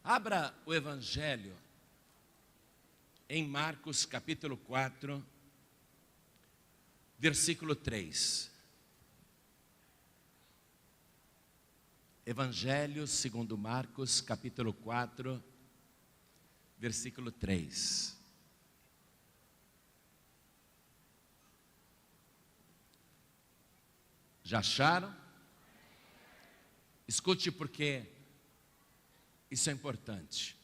Abra o Evangelho em Marcos capítulo 4, versículo 3. Evangelho segundo Marcos capítulo 4, versículo 3. Já acharam? Escute, porque isso é importante.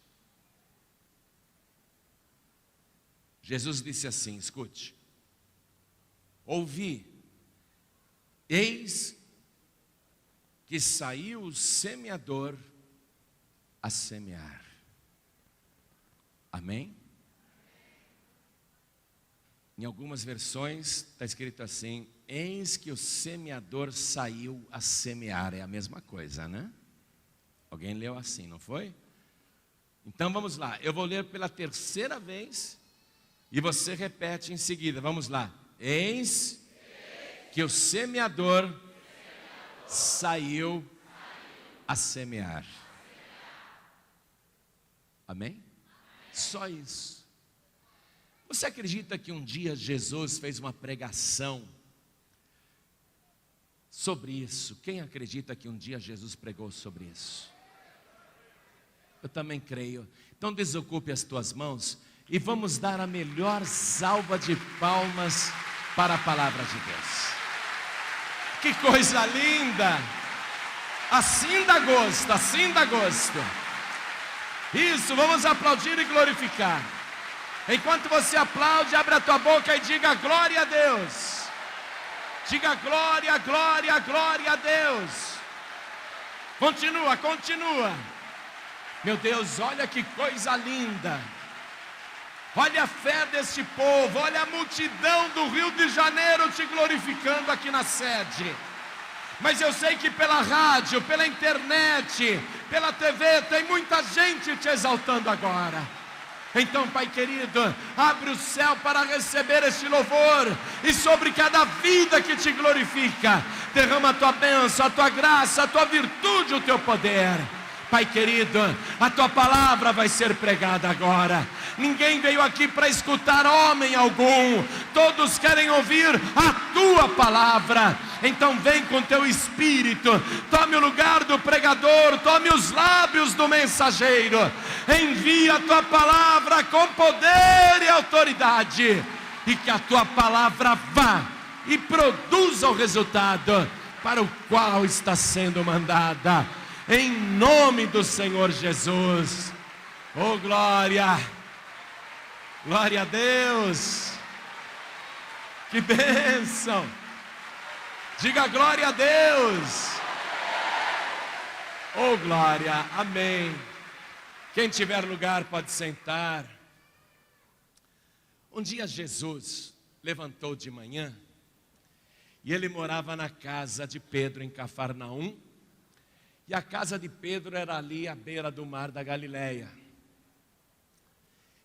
Jesus disse assim, escute: ouvi, eis que saiu o semeador a semear. Amém? Em algumas versões está escrito assim: eis que o semeador saiu a semear. É a mesma coisa, né? Alguém leu assim, não foi? Então vamos lá, eu vou ler pela terceira vez e você repete em seguida. Vamos lá. Eis que o semeador saiu a semear. Amém? Só isso. Você acredita que um dia Jesus fez uma pregação sobre isso? Quem acredita que um dia Jesus pregou sobre isso? Eu também creio. Então desocupe as tuas mãos e vamos dar a melhor salva de palmas para a palavra de Deus. Que coisa linda! Assim dá gosto, assim dá gosto. Isso, vamos aplaudir e glorificar. Enquanto você aplaude, abre a tua boca e diga glória a Deus. Diga glória, glória, glória a Deus. Continua, continua. Meu Deus, olha que coisa linda. Olha a fé deste povo, olha a multidão do Rio de Janeiro te glorificando aqui na sede. Mas eu sei que pela rádio, pela internet, pela TV, tem muita gente te exaltando agora. Então, Pai querido, abre o céu para receber este louvor, e sobre cada vida que te glorifica, derrama a tua bênção, a tua graça, a tua virtude, o teu poder. Pai querido, a tua palavra vai ser pregada agora. Ninguém veio aqui para escutar homem algum, todos querem ouvir a tua palavra. Então vem com teu espírito, tome o lugar do pregador, tome os lábios do mensageiro, envia a tua palavra com poder e autoridade, e que a tua palavra vá e produza o resultado para o qual está sendo mandada. Em nome do Senhor Jesus. Oh glória, glória a Deus. Que bênção. Diga glória a Deus. Oh glória, amém. Quem tiver lugar pode sentar. Um dia Jesus levantou de manhã e ele morava na casa de Pedro em Cafarnaum. E a casa de Pedro era ali à beira do mar da Galileia.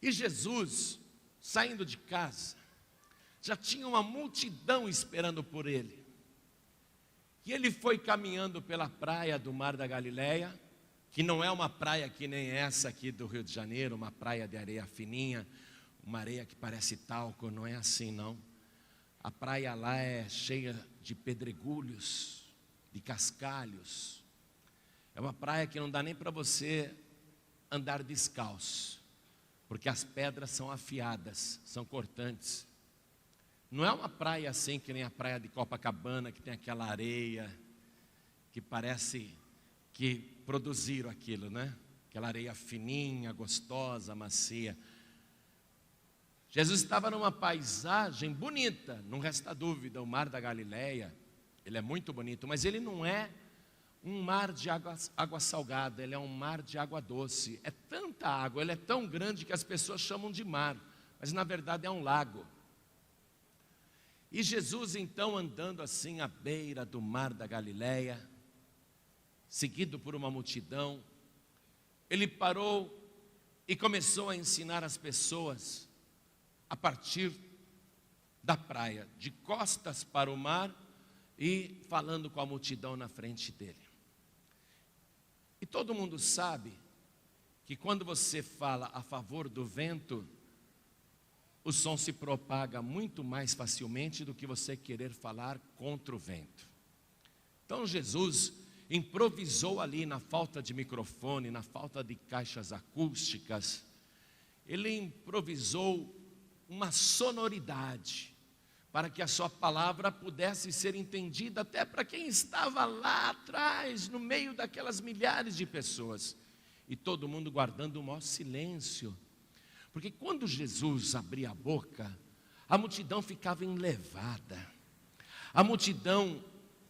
E Jesus, saindo de casa, já tinha uma multidão esperando por ele. E ele foi caminhando pela praia do mar da Galileia, que não é uma praia que nem essa aqui do Rio de Janeiro, uma praia de areia fininha, uma areia que parece talco, não é assim não. A praia lá é cheia de pedregulhos, de cascalhos. É uma praia que não dá nem para você andar descalço, porque as pedras são afiadas, são cortantes. Não é uma praia assim que nem a praia de Copacabana, que tem aquela areia que parece que produziram aquilo, né? Aquela areia fininha, gostosa, macia. Jesus estava numa paisagem bonita, não resta dúvida, o mar da Galileia, ele é muito bonito, mas ele não é um mar de água salgada, ele é um mar de água doce. É tanta água, ele é tão grande que as pessoas chamam de mar, mas na verdade é um lago. E Jesus então andando assim à beira do mar da Galileia, seguido por uma multidão, ele parou e começou a ensinar as pessoas a partir da praia, de costas para o mar, e falando com a multidão na frente dele. E todo mundo sabe que quando você fala a favor do vento, o som se propaga muito mais facilmente do que você querer falar contra o vento. Então Jesus improvisou ali na falta de microfone, na falta de caixas acústicas, ele improvisou uma sonoridade para que a sua palavra pudesse ser entendida até para quem estava lá atrás, no meio daquelas milhares de pessoas, e todo mundo guardando o maior silêncio. Porque quando Jesus abria a boca, a multidão ficava enlevada, a multidão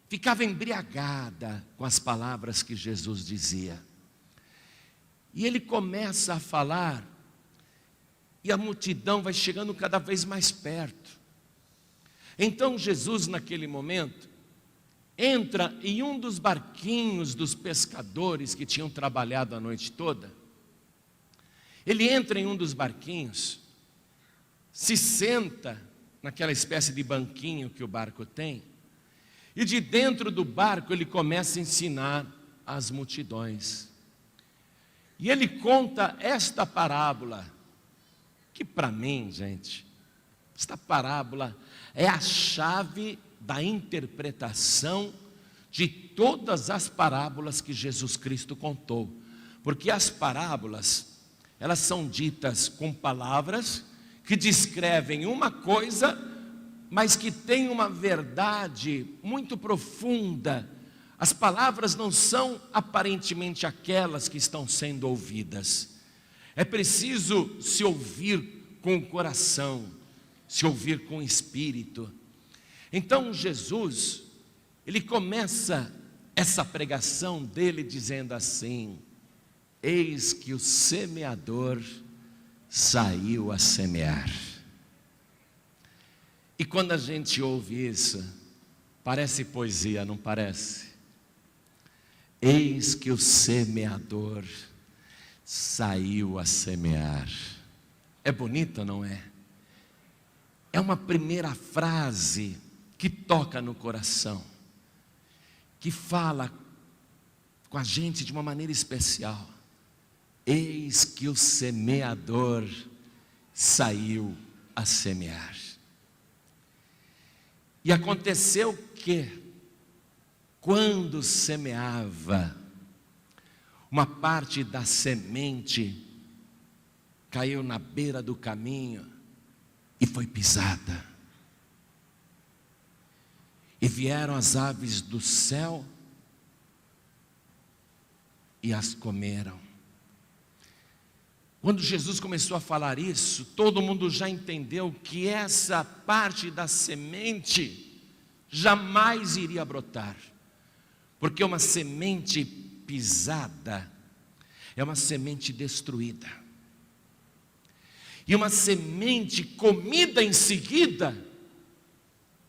ficava embriagada com as palavras que Jesus dizia. E ele começa a falar, e a multidão vai chegando cada vez mais perto. Então Jesus, naquele momento, entra em um dos barquinhos dos pescadores que tinham trabalhado a noite toda. Ele entra em um dos barquinhos, se senta naquela espécie de banquinho que o barco tem, e de dentro do barco ele começa a ensinar as multidões. E ele conta esta parábola, que para mim, gente, esta parábola é a chave da interpretação de todas as parábolas que Jesus Cristo contou. Porque as parábolas, elas são ditas com palavras que descrevem uma coisa, mas que tem uma verdade muito profunda. As palavras não são aparentemente aquelas que estão sendo ouvidas. É preciso se ouvir com o coração, se ouvir com o espírito. Então Jesus, ele começa essa pregação dele dizendo assim: eis que o semeador saiu a semear. E quando a gente ouve isso, parece poesia, não parece? Eis que o semeador saiu a semear. É bonito, não é? É uma primeira frase que toca no coração, que fala com a gente de uma maneira especial. Eis que o semeador saiu a semear. E aconteceu que, quando semeava, uma parte da semente caiu na beira do caminho e foi pisada. E vieram as aves do céu e as comeram. Quando Jesus começou a falar isso, todo mundo já entendeu que essa parte da semente jamais iria brotar. Porque uma semente pisada é uma semente destruída. E uma semente comida em seguida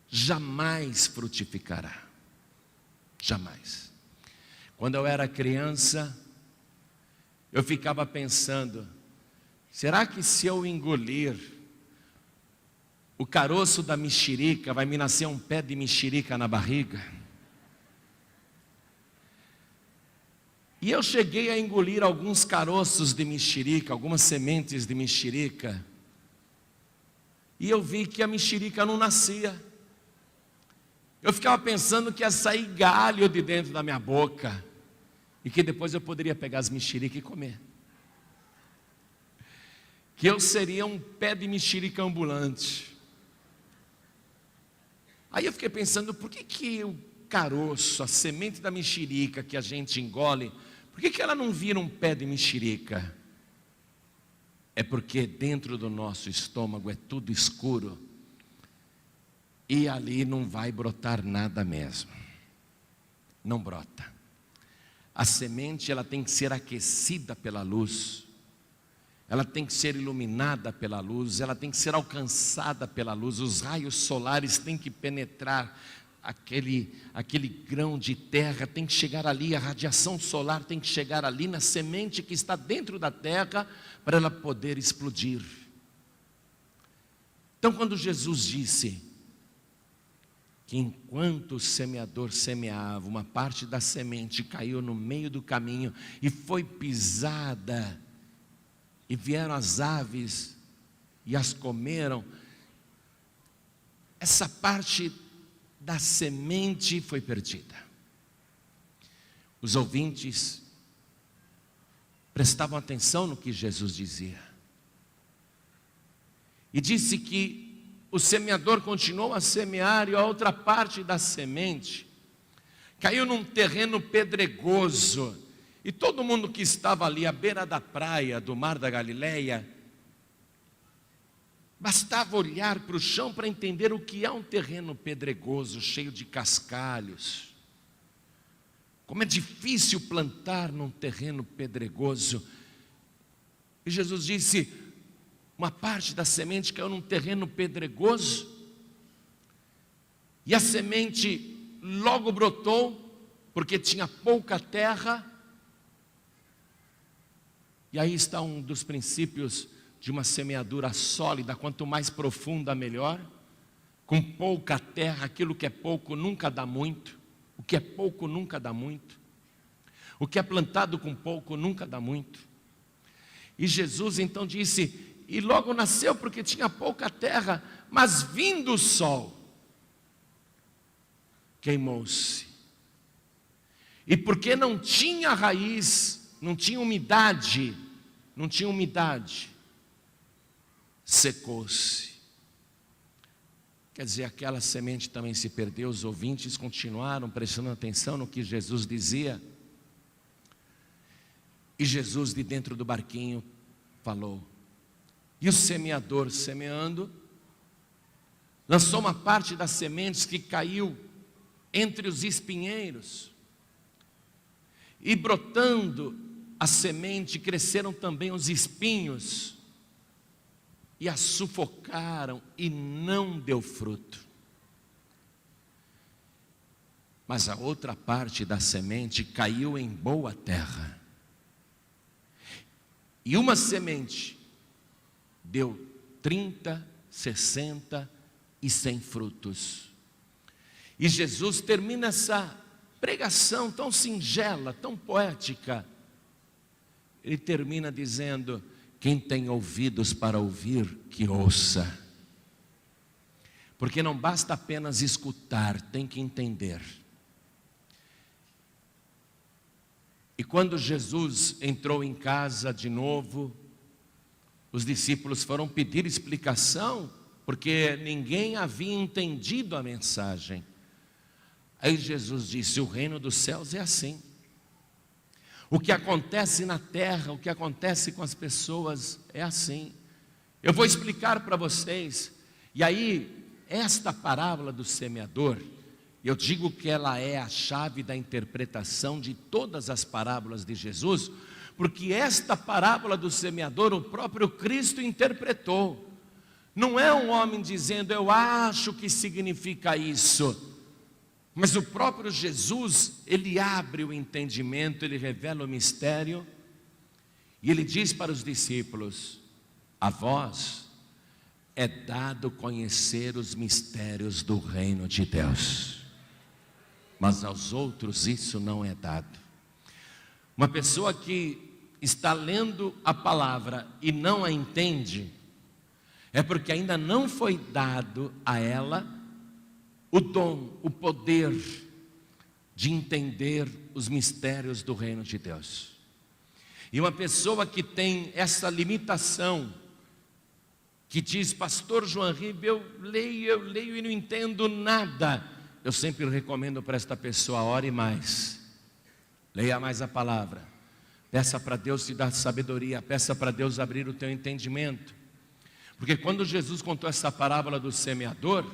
jamais frutificará. Jamais. Quando eu era criança, eu ficava pensando: será que se eu engolir o caroço da mexerica, vai me nascer um pé de mexerica na barriga? E eu cheguei a engolir alguns caroços de mexerica, algumas sementes de mexerica, e eu vi que a mexerica não nascia. Eu ficava pensando que ia sair galho de dentro da minha boca, e que depois eu poderia pegar as mexericas e comer. Que eu seria um pé de mexerica ambulante. Aí eu fiquei pensando, por que o caroço, a semente da mexerica que a gente engole, por que ela não vira um pé de mexerica? É porque dentro do nosso estômago é tudo escuro, e ali não vai brotar nada mesmo. Não brota. A semente, ela tem que ser aquecida pela luz, ela tem que ser iluminada pela luz, ela tem que ser alcançada pela luz, os raios solares têm que penetrar aquele grão de terra, tem que chegar ali, a radiação solar tem que chegar ali na semente que está dentro da terra, para ela poder explodir. Então, quando Jesus disse que enquanto o semeador semeava, uma parte da semente caiu no meio do caminho e foi pisada, e vieram as aves e as comeram. Essa parte da semente foi perdida. Os ouvintes prestavam atenção no que Jesus dizia. E disse que o semeador continuou a semear e a outra parte da semente caiu num terreno pedregoso. E todo mundo que estava ali à beira da praia do Mar da Galileia, bastava olhar para o chão para entender o que é um terreno pedregoso, cheio de cascalhos. Como é difícil plantar num terreno pedregoso. E Jesus disse, uma parte da semente caiu num terreno pedregoso, e a semente logo brotou, porque tinha pouca terra. E aí está um dos princípios de uma semeadura sólida: quanto mais profunda, melhor. Com pouca terra, aquilo que é pouco nunca dá muito. O que é pouco nunca dá muito. O que é plantado com pouco nunca dá muito. E Jesus então disse, e logo nasceu porque tinha pouca terra, mas vindo o sol, queimou-se. E porque não tinha raiz, não tinha umidade, secou-se. Quer dizer, aquela semente também se perdeu. Os ouvintes continuaram prestando atenção no que Jesus dizia. E Jesus, de dentro do barquinho, falou. E o semeador, semeando, lançou uma parte das sementes que caiu entre os espinheiros. E brotando a semente, cresceram também os espinhos, e a sufocaram, e não deu fruto. Mas a outra parte da semente caiu em boa terra. E uma semente deu 30, 60 e 100 frutos. E Jesus termina essa pregação tão singela, tão poética. Ele termina dizendo, quem tem ouvidos para ouvir, que ouça. Porque não basta apenas escutar, tem que entender. E quando Jesus entrou em casa de novo, os discípulos foram pedir explicação, porque ninguém havia entendido a mensagem. Aí Jesus disse, o reino dos céus é assim. O que acontece na terra, o que acontece com as pessoas é assim. Eu vou explicar para vocês. E aí, esta parábola do semeador, eu digo que ela é a chave da interpretação de todas as parábolas de Jesus, porque esta parábola do semeador o próprio Cristo interpretou. Não é um homem dizendo, eu acho que significa isso. Mas o próprio Jesus, ele abre o entendimento, ele revela o mistério, e ele diz para os discípulos, a vós é dado conhecer os mistérios do reino de Deus, mas aos outros isso não é dado. Uma pessoa que está lendo a palavra e não a entende, é porque ainda não foi dado a ela o dom, o poder de entender os mistérios do reino de Deus. E uma pessoa que tem essa limitação, que diz, pastor João Ribe, eu leio e não entendo nada. Eu sempre recomendo para esta pessoa, ore mais, leia mais a palavra, peça para Deus te dar sabedoria, peça para Deus abrir o teu entendimento. Porque quando Jesus contou essa parábola do semeador,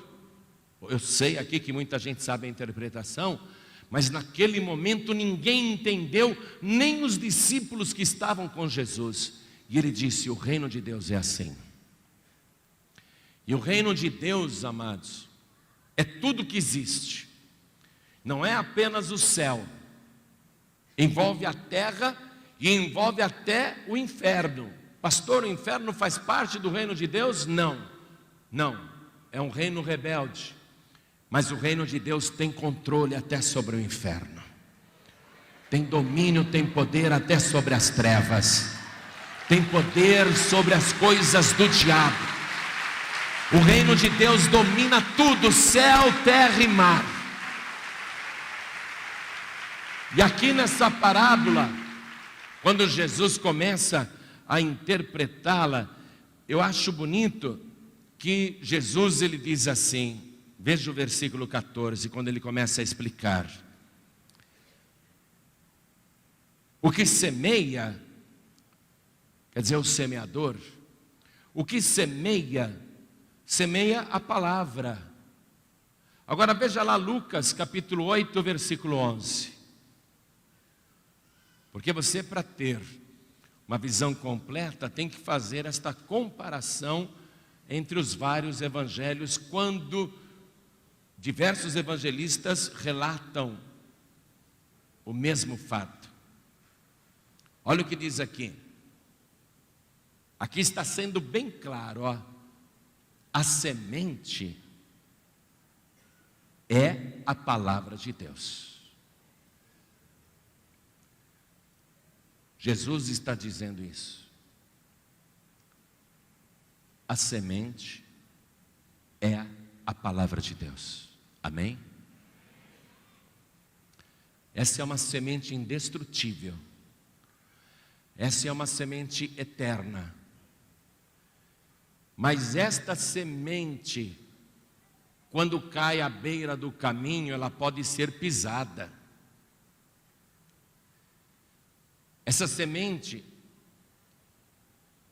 eu sei aqui que muita gente sabe a interpretação, mas naquele momento ninguém entendeu, nem os discípulos que estavam com Jesus. E ele disse, o reino de Deus é assim. E o reino de Deus, amados, é tudo que existe. Não é apenas o céu. Envolve a terra e envolve até o inferno. Pastor, o inferno faz parte do reino de Deus? Não, é um reino rebelde. Mas o reino de Deus tem controle até sobre o inferno. Tem domínio, tem poder até sobre as trevas. tem poder sobre as coisas do diabo. O reino de Deus domina tudo, céu, terra e mar. E aqui nessa parábola, quando Jesus começa a interpretá-la, eu acho bonito que Jesus ele diz assim, veja o versículo 14, quando ele começa a explicar. O que semeia, quer dizer, o semeador, o que semeia, semeia a palavra. Agora veja lá Lucas capítulo 8, versículo 11. Porque você, para ter uma visão completa, tem que fazer esta comparação entre os vários evangelhos, quando diversos evangelistas relatam o mesmo fato. Olha o que diz aqui. Aqui está sendo bem claro, ó. A semente é a palavra de Deus. Jesus está dizendo isso. A semente é a palavra de Deus. Amém? Essa é uma semente indestrutível. Essa é uma semente eterna. Mas esta semente, quando cai à beira do caminho, ela pode ser pisada. Essa semente,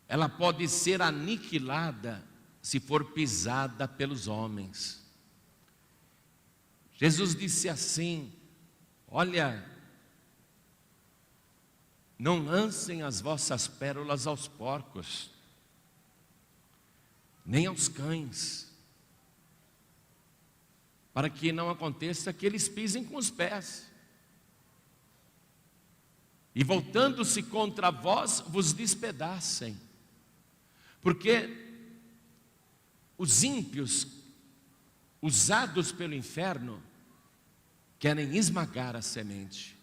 ela pode ser aniquilada se for pisada pelos homens. Jesus disse assim: olha, não lancem as vossas pérolas aos porcos, nem aos cães, para que não aconteça que eles pisem com os pés, e voltando-se contra vós, vos despedacem. Porque os ímpios, usados pelo inferno, querem esmagar a semente,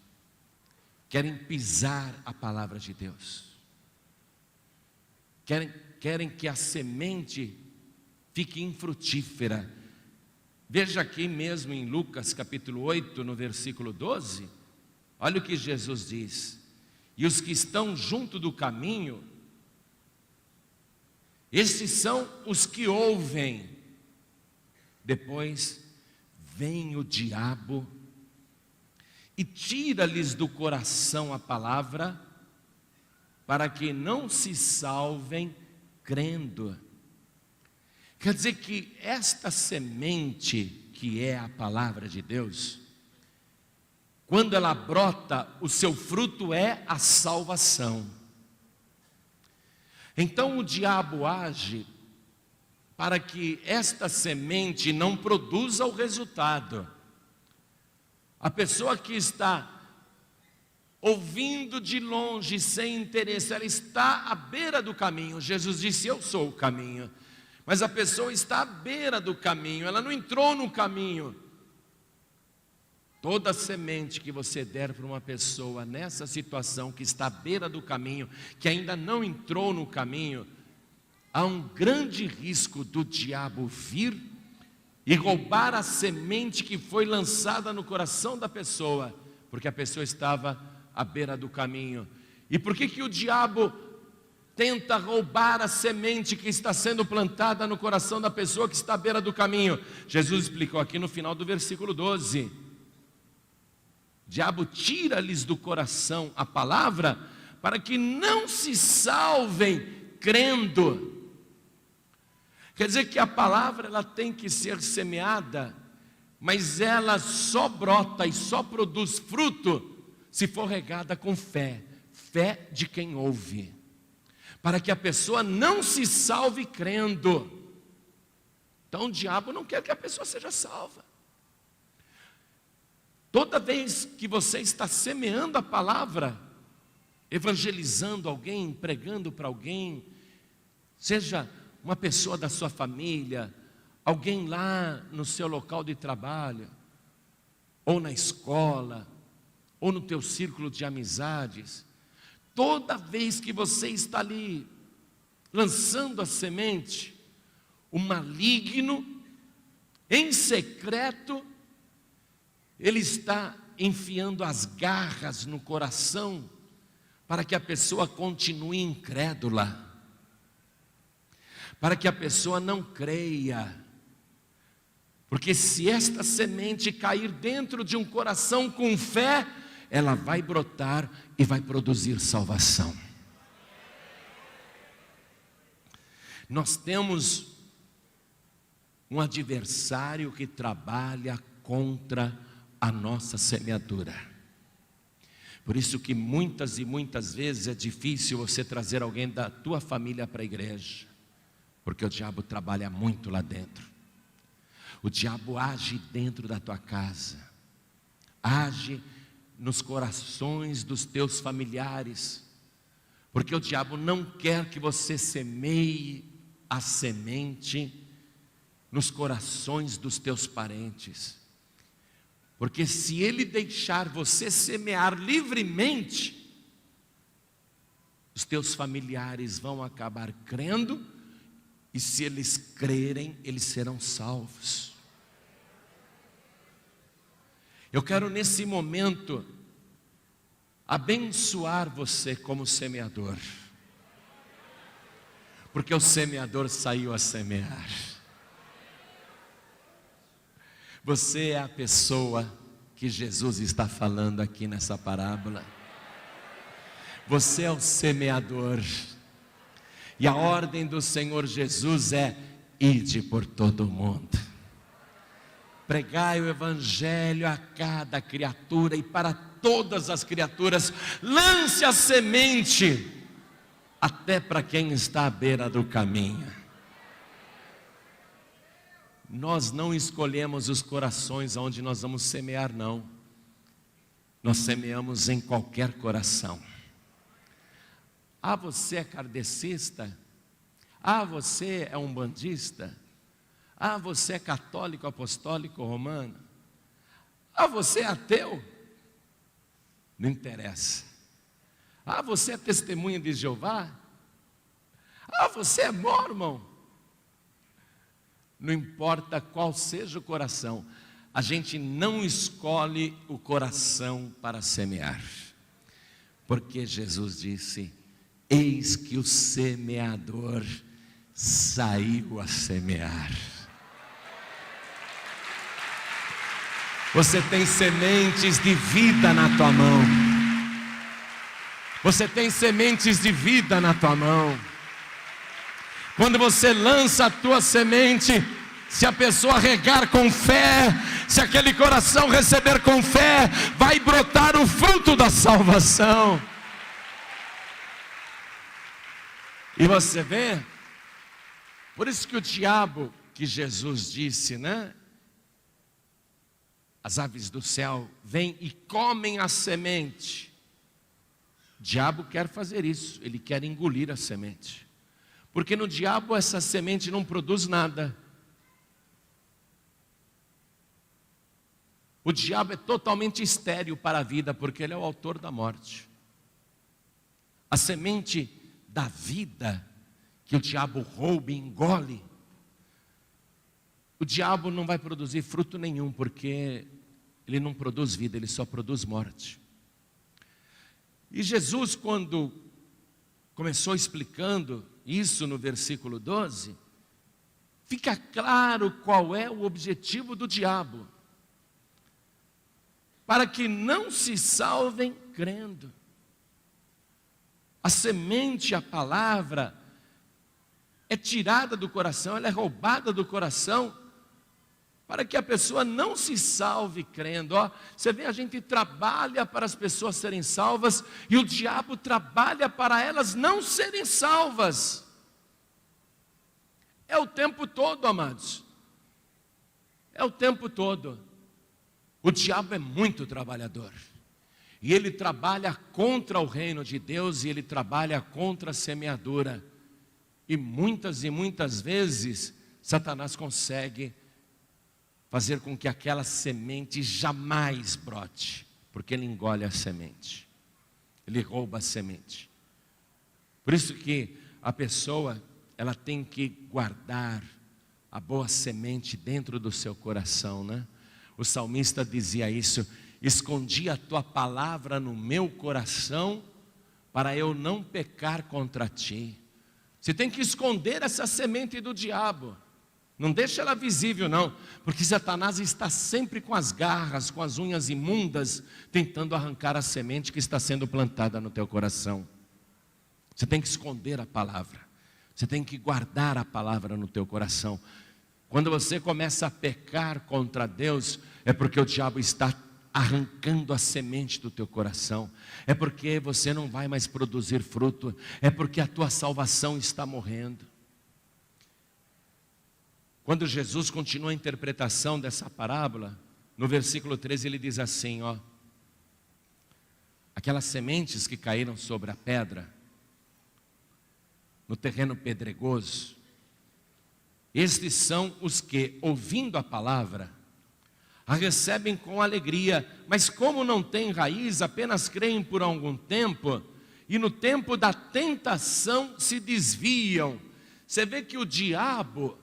querem pisar a palavra de Deus, querem que a semente fique infrutífera. Veja aqui mesmo em Lucas capítulo 8, no versículo 12, olha o que Jesus diz: e os que estão junto do caminho, estes são os que ouvem, depois vem o diabo e tira-lhes do coração a palavra, para que não se salvem crendo. Quer dizer que esta semente, que é a palavra de Deus, quando ela brota, o seu fruto é a salvação. Então o diabo age para que esta semente não produza o resultado. A pessoa que está ouvindo de longe, sem interesse, ela está à beira do caminho. Jesus disse: eu sou o caminho. Mas a pessoa está à beira do caminho, ela não entrou no caminho. Toda semente que você der para uma pessoa nessa situação, que está à beira do caminho, que ainda não entrou no caminho, há um grande risco do diabo vir e roubar a semente que foi lançada no coração da pessoa, porque a pessoa estava à beira do caminho. E por que o diabo tenta roubar a semente que está sendo plantada no coração da pessoa que está à beira do caminho? Jesus explicou aqui no final do versículo 12. O diabo tira-lhes do coração a palavra, para que não se salvem crendo. Quer dizer que a palavra ela tem que ser semeada, mas ela só brota e só produz fruto se for regada com fé, fé de quem ouve, para que a pessoa não se salve crendo. Então o diabo não quer que a pessoa seja salva. Toda vez que você está semeando a palavra, evangelizando alguém, pregando para alguém, seja uma pessoa da sua família, alguém lá no seu local de trabalho, ou na escola, ou no teu círculo de amizades, Toda vez que você está ali lançando a semente, o maligno, em secreto, ele está enfiando as garras no coração para que a pessoa continue incrédula, para que a pessoa não creia. Porque se esta semente cair dentro de um coração com fé, ela vai brotar e vai produzir salvação. Nós temos um adversário que trabalha contra a nossa semeadura. Por isso que muitas e muitas vezes é difícil você trazer alguém da tua família para a igreja, porque o diabo trabalha muito lá dentro. O diabo age dentro da tua casa, age nos corações dos teus familiares, porque o diabo não quer que você semeie a semente nos corações dos teus parentes, porque se ele deixar você semear livremente, os teus familiares vão acabar crendo, e se eles crerem, eles serão salvos. Eu quero nesse momento abençoar você como semeador, porque o semeador saiu a semear. Você é a pessoa que Jesus está falando aqui nessa parábola. Você é o semeador, e a ordem do Senhor Jesus é: ide por todo o mundo, pregai o evangelho a cada criatura, e para todas as criaturas, lance a semente, até para quem está à beira do caminho. Nós não escolhemos os corações onde nós vamos semear, não. Nós semeamos em qualquer coração. Ah, você é kardecista? Ah, você é umbandista? Ah, você é católico, apostólico, romano? Ah, você é ateu? Não interessa. Ah, você é testemunha de Jeová? Ah, você é mórmon? Não importa qual seja o coração, a gente não escolhe o coração para semear, porque Jesus disse: eis que o semeador saiu a semear. Você tem sementes de vida na tua mão. Você tem sementes de vida na tua mão. Quando você lança a tua semente, se a pessoa regar com fé, se aquele coração receber com fé, vai brotar o fruto da salvação. E você vê, por isso que o diabo, que Jesus disse, né? As aves do céu vêm e comem a semente. O diabo quer fazer isso, ele quer engolir a semente. Porque no diabo essa semente não produz nada. O diabo é totalmente estéril para a vida, porque ele é o autor da morte. A semente da vida que o diabo rouba e engole, o diabo não vai produzir fruto nenhum, porque ele não produz vida, ele só produz morte. E Jesus, quando começou explicando isso no versículo 12, fica claro qual é o objetivo do diabo: para que não se salvem crendo. A semente, a palavra, é tirada do coração, ela é roubada do coração, para que a pessoa não se salve crendo. Ó, você vê, a gente trabalha para as pessoas serem salvas, e o diabo trabalha para elas não serem salvas. É o tempo todo, amados. É o tempo todo. O diabo é muito trabalhador. E ele trabalha contra o reino de Deus, e ele trabalha contra a semeadura. E muitas vezes, Satanás consegue fazer com que aquela semente jamais brote, porque ele engole a semente. ele rouba a semente. Por isso que a pessoa, ela tem que guardar a boa semente dentro do seu coração, né? O salmista dizia isso: escondi a tua palavra no meu coração, para eu não pecar contra ti. Você tem que esconder essa semente do diabo, não deixa ela visível não, porque Satanás está sempre com as garras, com as unhas imundas, tentando arrancar a semente que está sendo plantada no teu coração. Você tem que esconder a palavra, você tem que guardar a palavra no teu coração. Quando você começa a pecar contra Deus, é porque o diabo está arrancando a semente do teu coração, é porque você não vai mais produzir fruto, é porque a tua salvação está morrendo. Quando Jesus continua a interpretação dessa parábola, no versículo 13 ele diz assim, ó: aquelas sementes que caíram sobre a pedra, no terreno pedregoso, estes são os que, ouvindo a palavra, a recebem com alegria, mas como não têm raiz, apenas creem por algum tempo, e no tempo da tentação se desviam. Você vê que o diabo,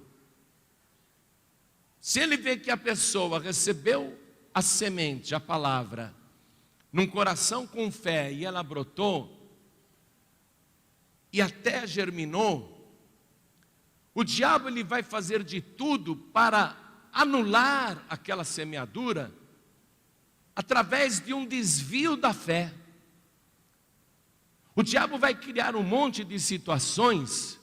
se ele vê que a pessoa recebeu a semente, a palavra, num coração com fé, e ela brotou, e até germinou, o diabo ele vai fazer de tudo para anular aquela semeadura através de um desvio da fé. O diabo vai criar um monte de situações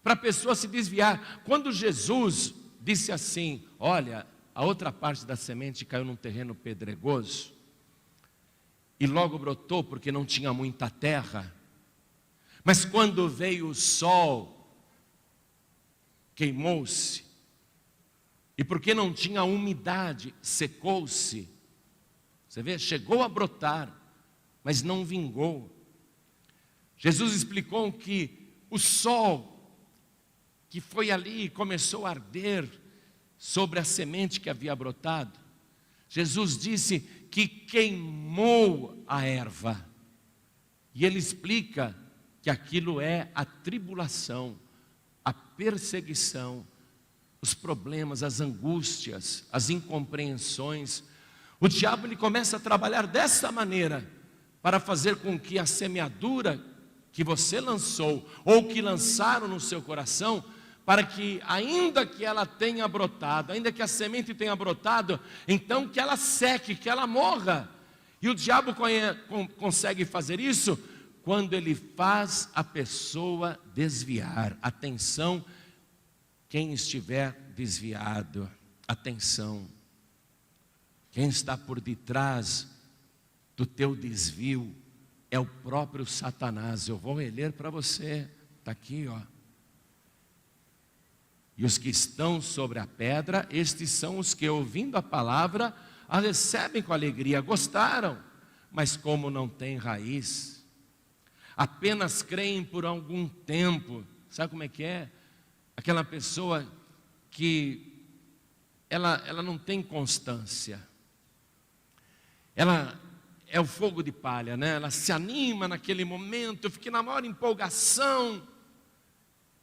para a pessoa se desviar. Quando Jesus disse assim, olha, a outra parte da semente caiu num terreno pedregoso e logo brotou porque não tinha muita terra, mas quando veio o sol, queimou-se, e porque não tinha umidade, secou-se. Você vê, chegou a brotar, mas não vingou. Jesus explicou que o sol que foi ali e começou a arder sobre a semente que havia brotado, Jesus disse que queimou a erva, e ele explica que aquilo é a tribulação, a perseguição, os problemas, as angústias, as incompreensões. O diabo ele começa a trabalhar dessa maneira, para fazer com que a semeadura que você lançou, ou que lançaram no seu coração, para que ainda que ela tenha brotado, ainda que a semente tenha brotado, então que ela seque, que ela morra. E o diabo consegue fazer isso quando ele faz a pessoa desviar. Atenção, quem estiver desviado, atenção, quem está por detrás do teu desvio é o próprio Satanás. Eu vou reler para você, está aqui, ó. E os que estão sobre a pedra, estes são os que, ouvindo a palavra, a recebem com alegria, gostaram, mas como não tem raiz, apenas creem por algum tempo. Sabe como é que é? Aquela pessoa que ela não tem constância, ela é o fogo de palha, né? Ela se anima naquele momento, fica na maior empolgação,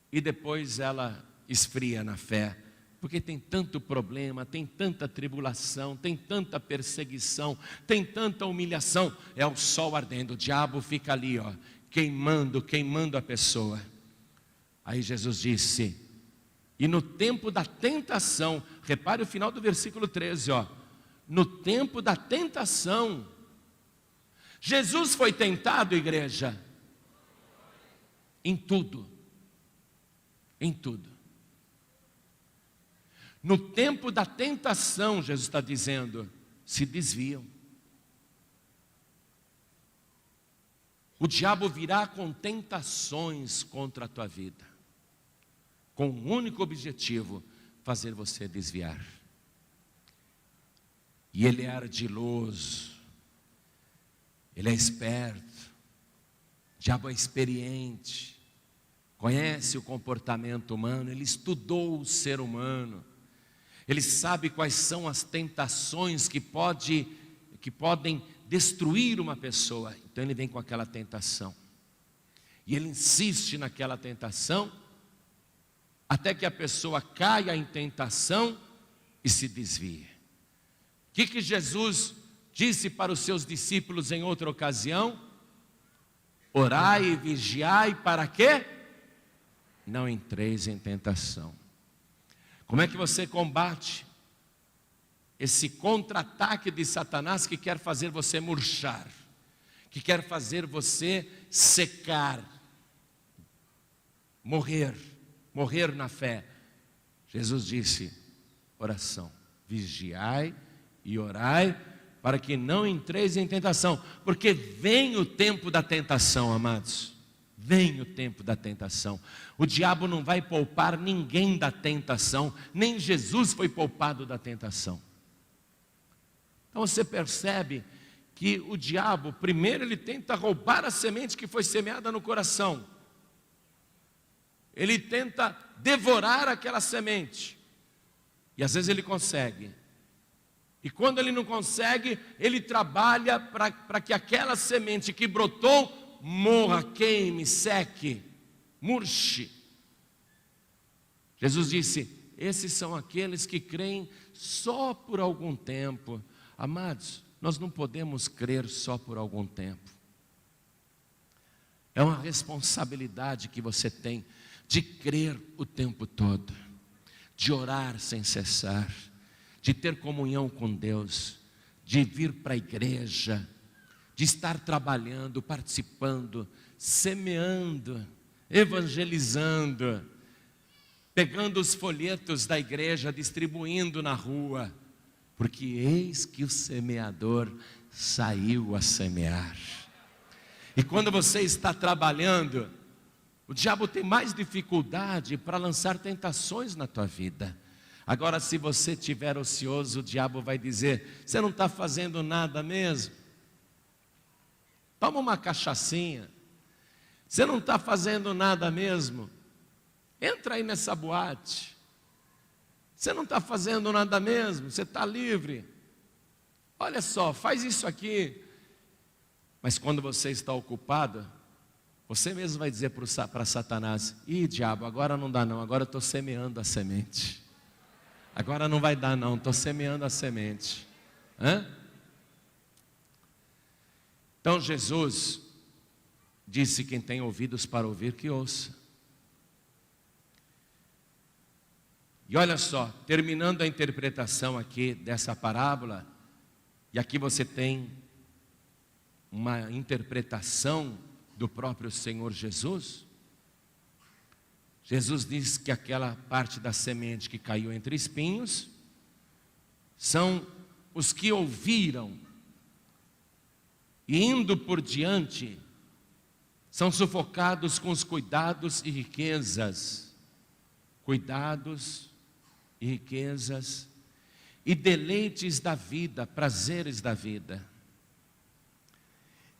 e depois ela esfria na fé, porque tem tanto problema, tem tanta tribulação, tem tanta perseguição, tem tanta humilhação. É o sol ardendo, o diabo fica ali, ó, queimando a pessoa. Aí Jesus disse, e no tempo da tentação, repare o final do versículo 13, ó, no tempo da tentação, Jesus foi tentado, igreja, em tudo, em tudo. No tempo da tentação, Jesus está dizendo, se desviam. O diabo virá com tentações contra a tua vida, com um único objetivo, fazer você desviar. E ele é ardiloso, ele é esperto, o diabo é experiente, conhece o comportamento humano, ele estudou o ser humano, ele sabe quais são as tentações que podem destruir uma pessoa. Então ele vem com aquela tentação. E ele insiste naquela tentação, até que a pessoa caia em tentação e se desvie. O que Jesus disse para os seus discípulos em outra ocasião? Orai e vigiai para quê? Não entreis em tentação. Como é que você combate esse contra-ataque de Satanás que quer fazer você murchar, que quer fazer você secar, morrer na fé? Jesus disse: oração, vigiai e orai para que não entreis em tentação, porque vem o tempo da tentação, amados. Vem o tempo da tentação. O diabo não vai poupar ninguém da tentação, nem Jesus foi poupado da tentação. Então você percebe que o diabo, primeiro ele tenta roubar a semente que foi semeada no coração. Ele tenta devorar aquela semente. E às vezes ele consegue. E quando ele não consegue, ele trabalha para que aquela semente que brotou morra, queime, seque, murche. Jesus disse: esses são aqueles que creem só por algum tempo. Amados, nós não podemos crer só por algum tempo. É uma responsabilidade que você tem de crer o tempo todo, de orar sem cessar, de ter comunhão com Deus, de vir para a igreja, de estar trabalhando, participando, semeando, evangelizando, pegando os folhetos da igreja, distribuindo na rua, porque eis que o semeador saiu a semear. E quando você está trabalhando, o diabo tem mais dificuldade para lançar tentações na tua vida. Agora, se você estiver ocioso, o diabo vai dizer: você não está fazendo nada mesmo? Toma uma cachaçinha. Você não está fazendo nada mesmo? Entra aí nessa boate. Você não está fazendo nada mesmo? Você está livre? Olha só, faz isso aqui. Mas quando você está ocupado, você mesmo vai dizer para Satanás: ih, diabo, agora não dá não, agora eu estou semeando a semente. Agora não vai dar não, estou semeando a semente. Então Jesus disse: quem tem ouvidos para ouvir, que ouça. E olha só, terminando a interpretação aqui dessa parábola, e aqui você tem uma interpretação do próprio Senhor Jesus. Jesus diz que aquela parte da semente que caiu entre espinhos são os que ouviram e, indo por diante, são sufocados com os cuidados e riquezas, e deleites da vida, prazeres da vida,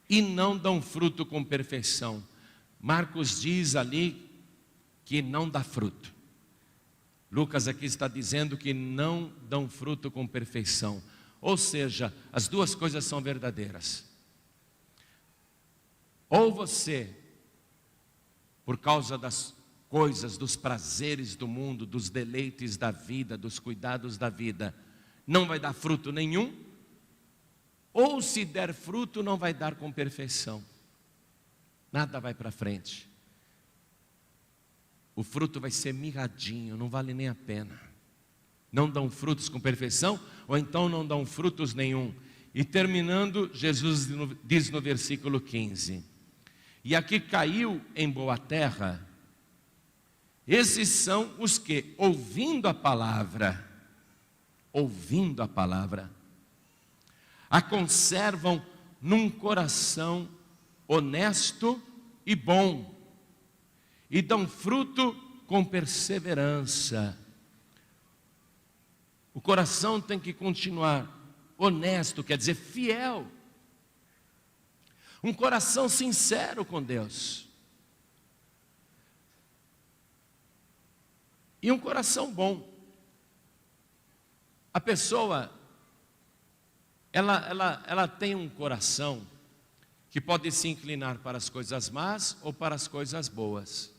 e não dão fruto com perfeição. Marcos diz ali que não dá fruto. Lucas aqui está dizendo que não dão fruto com perfeição. Ou seja, as duas coisas são verdadeiras. Ou você, por causa das coisas, dos prazeres do mundo, dos deleites da vida, dos cuidados da vida, não vai dar fruto nenhum, ou se der fruto, não vai dar com perfeição. Nada vai para frente. O fruto vai ser mirradinho, não vale nem a pena. Não dão frutos com perfeição, ou então não dão frutos nenhum. E terminando, Jesus diz no versículo 15: e aqui caiu em boa terra, esses são os que, ouvindo a palavra, a conservam num coração honesto e bom, e dão fruto com perseverança. O coração tem que continuar honesto, quer dizer fiel. Um coração sincero com Deus. E um coração bom. A pessoa ela tem um coração que pode se inclinar para as coisas más ou para as coisas boas.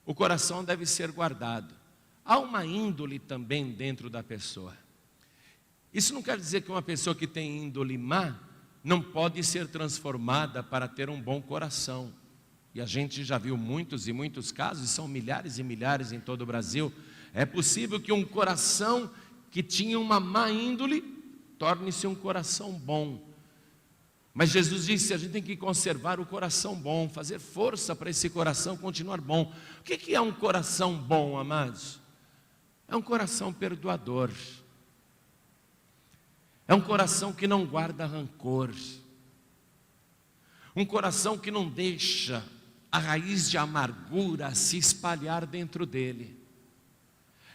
O coração deve ser guardado. Há uma índole também dentro da pessoa. Isso não quer dizer que uma pessoa que tem índole má não pode ser transformada para ter um bom coração. E a gente já viu muitos e muitos casos, são milhares e milhares em todo o Brasil. É possível que um coração que tinha uma má índole torne-se um coração bom. Mas Jesus disse, a gente tem que conservar o coração bom, fazer força para esse coração continuar bom. O que é um coração bom, amados? É um coração perdoador. É um coração que não guarda rancor. Um coração que não deixa a raiz de amargura se espalhar dentro dele.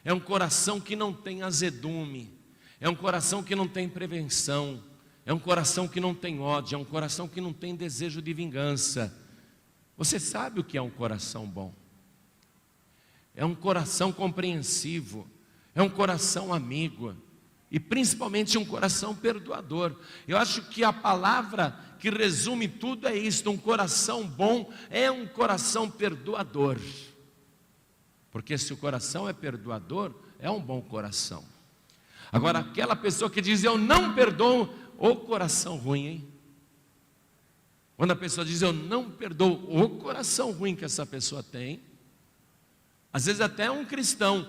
É um coração que não tem azedume. É um coração que não tem prevenção. É um coração que não tem ódio, é um coração que não tem desejo de vingança. Você sabe o que é um coração bom? É um coração compreensivo, é um coração amigo e principalmente um coração perdoador. Eu acho que a palavra que resume tudo é isto: um coração bom é um coração perdoador. Porque se o coração é perdoador, é um bom coração. Agora, aquela pessoa que diz, eu não perdoo, o coração ruim, hein? Quando a pessoa diz, eu não perdoo, o coração ruim que essa pessoa tem. Às vezes até é um cristão,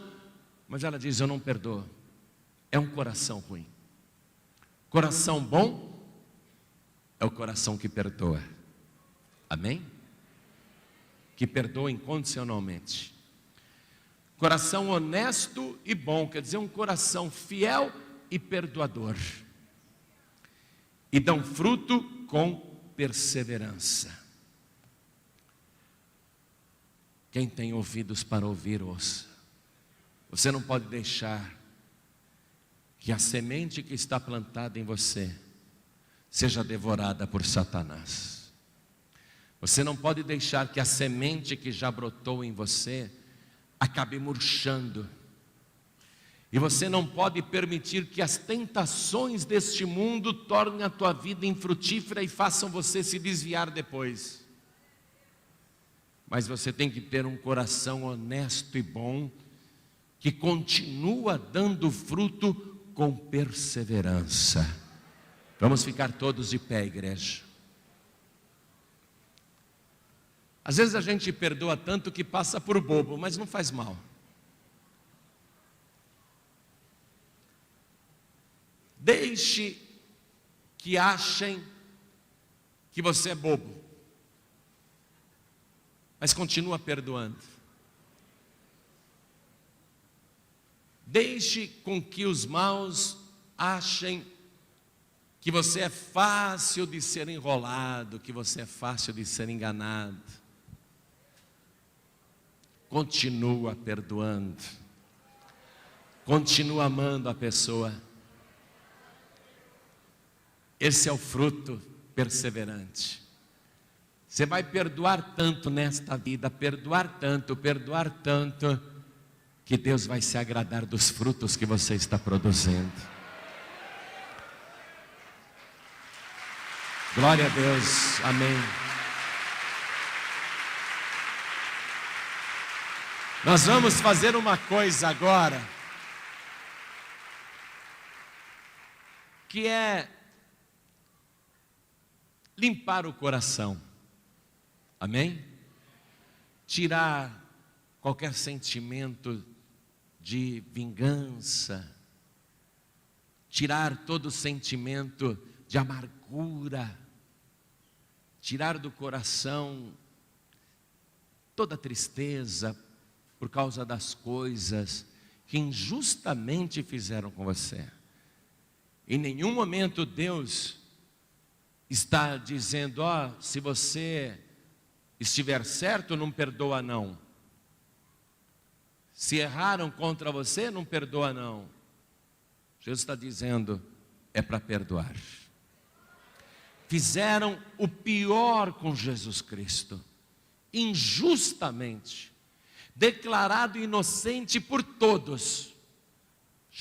mas ela diz, eu não perdoo. É um coração ruim. Coração bom é o coração que perdoa. Amém? Que perdoa incondicionalmente. Coração honesto e bom, quer dizer, um coração fiel e perdoador. E dão fruto com perseverança. Quem tem ouvidos para ouvir, ouça. Você não pode deixar que a semente que está plantada em você seja devorada por Satanás. Você não pode deixar que a semente que já brotou em você acabe murchando. E você não pode permitir que as tentações deste mundo tornem a tua vida infrutífera e façam você se desviar depois. Mas você tem que ter um coração honesto e bom, que continua dando fruto com perseverança. Vamos ficar todos de pé, igreja. Às vezes a gente perdoa tanto que passa por bobo, mas não faz mal. Deixe que achem que você é bobo, mas continua perdoando. Deixe com que os maus achem que você é fácil de ser enrolado, que você é fácil de ser enganado. Continua perdoando. Continua amando a pessoa. Esse é o fruto perseverante. Você vai perdoar tanto nesta vida, perdoar tanto, que Deus vai se agradar dos frutos que você está produzindo. Glória a Deus, amém. Nós vamos fazer uma coisa agora, que é limpar o coração, amém? Tirar qualquer sentimento de vingança, tirar todo sentimento de amargura, tirar do coração toda tristeza por causa das coisas que injustamente fizeram com você. Em nenhum momento Deus está dizendo, se você estiver certo, não perdoa não. Se erraram contra você, não perdoa não. Jesus está dizendo, é para perdoar. Fizeram o pior com Jesus Cristo, injustamente, declarado inocente por todos.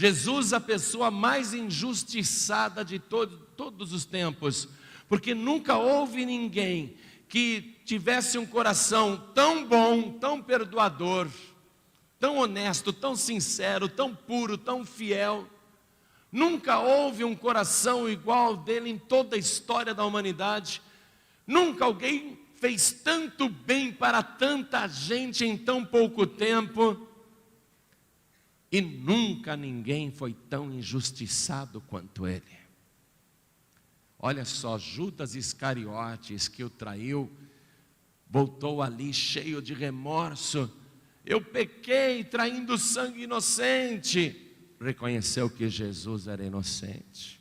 Jesus, a pessoa mais injustiçada de todos os tempos, porque nunca houve ninguém que tivesse um coração tão bom, tão perdoador, tão honesto, tão sincero, tão puro, tão fiel. Nunca houve um coração igual dele em toda a história da humanidade. Nunca alguém fez tanto bem para tanta gente em tão pouco tempo. E nunca ninguém foi tão injustiçado quanto ele. Olha só, Judas Iscariotes, que o traiu, voltou ali cheio de remorso. Eu pequei traindo sangue inocente. Reconheceu que Jesus era inocente.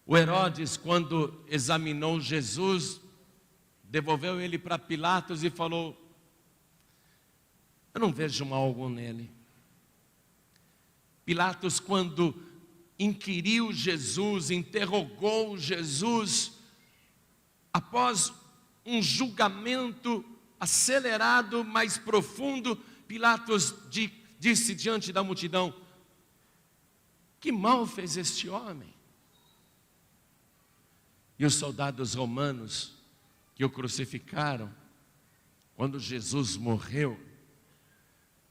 O Herodes, quando examinou Jesus, devolveu ele para Pilatos e falou: eu não vejo mal algum nele. Pilatos, quando inquiriu Jesus, interrogou Jesus, após um julgamento acelerado, mais profundo, Pilatos disse diante da multidão: que mal fez este homem? E os soldados romanos que o crucificaram, quando Jesus morreu,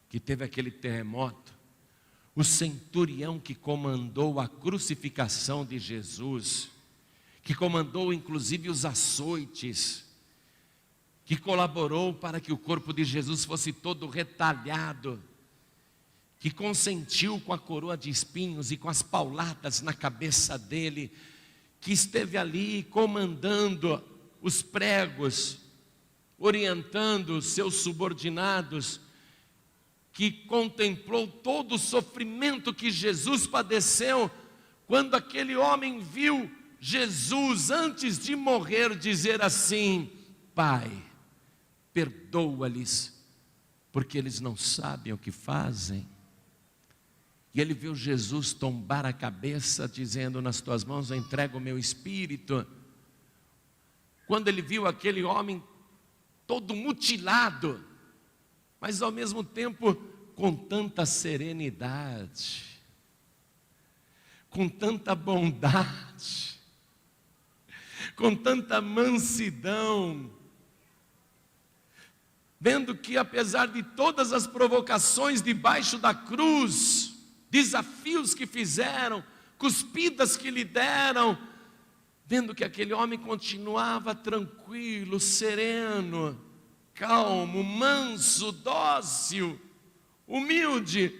que teve aquele terremoto, o centurião que comandou a crucificação de Jesus, que comandou inclusive os açoites, que colaborou para que o corpo de Jesus fosse todo retalhado, que consentiu com a coroa de espinhos e com as pauladas na cabeça dele, que esteve ali comandando os pregos, orientando os seus subordinados, que contemplou todo o sofrimento que Jesus padeceu, quando aquele homem viu Jesus, antes de morrer, dizer assim: Pai, perdoa-lhes, porque eles não sabem o que fazem. E ele viu Jesus tombar a cabeça, dizendo: nas tuas mãos eu entrego o meu espírito. Quando ele viu aquele homem todo mutilado, mas ao mesmo tempo com tanta serenidade, com tanta bondade, com tanta mansidão, vendo que apesar de todas as provocações debaixo da cruz, desafios que fizeram, cuspidas que lhe deram, vendo que aquele homem continuava tranquilo, sereno, calmo, manso, dócil, humilde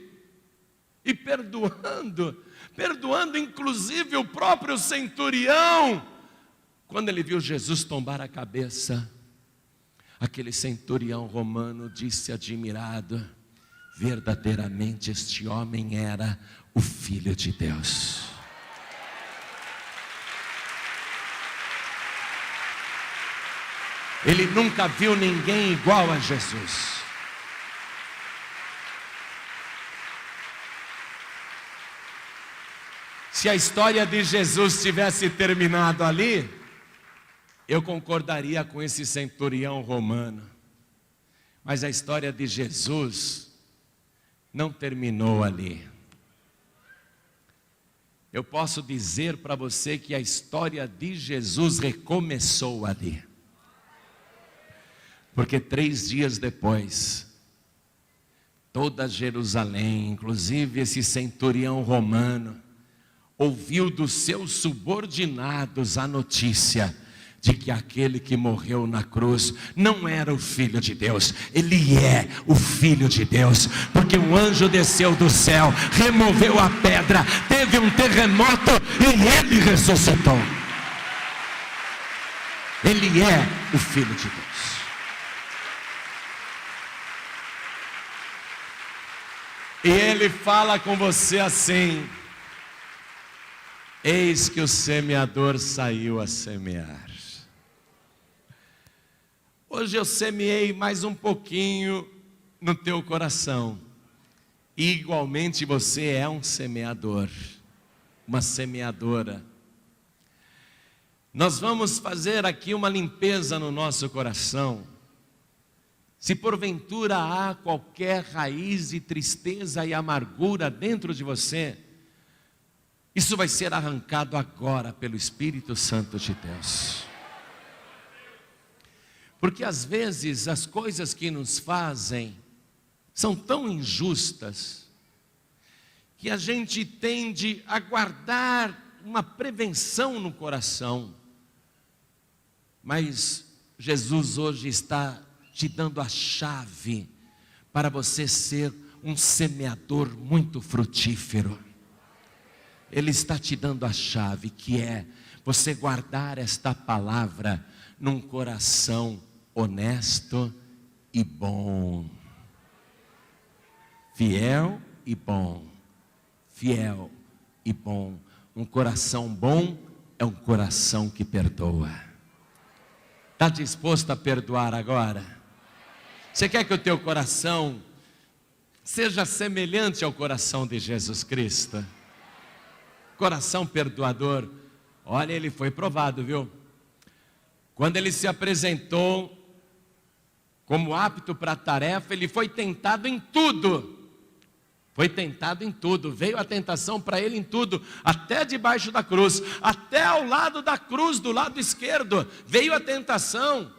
e perdoando inclusive o próprio centurião. Quando ele viu Jesus tombar a cabeça, aquele centurião romano disse admirado: verdadeiramente este homem era o Filho de Deus. Ele nunca viu ninguém igual a Jesus. Se a história de Jesus tivesse terminado ali, eu concordaria com esse centurião romano. Mas a história de Jesus não terminou ali. Eu posso dizer para você que a história de Jesus recomeçou ali. Porque 3 dias depois, toda Jerusalém, inclusive esse centurião romano, ouviu dos seus subordinados a notícia de que aquele que morreu na cruz não era o Filho de Deus. Ele é o Filho de Deus, porque um anjo desceu do céu, removeu a pedra, teve um terremoto e ele ressuscitou. Ele é o Filho de Deus. E ele fala com você assim: eis que o semeador saiu a semear. Hoje eu semeei mais um pouquinho no teu coração. E igualmente você é um semeador, uma semeadora. Nós vamos fazer aqui uma limpeza no nosso coração. Se porventura há qualquer raiz de tristeza e amargura dentro de você, isso vai ser arrancado agora pelo Espírito Santo de Deus. Porque às vezes as coisas que nos fazem são tão injustas, que a gente tende a guardar uma prevenção no coração. Mas Jesus hoje está te dando a chave para você ser um semeador muito frutífero. Ele está te dando a chave, que é você guardar esta palavra num coração honesto e bom. Fiel e bom. Fiel e bom. Um coração bom é um coração que perdoa. Está disposto a perdoar agora? Você quer que o teu coração seja semelhante ao coração de Jesus Cristo? Coração perdoador. Olha, ele foi provado, viu? Quando ele se apresentou como apto para a tarefa, ele foi tentado em tudo. Foi tentado em tudo. Veio a tentação para ele em tudo, até debaixo da cruz, até ao lado da cruz, do lado esquerdo, veio a tentação.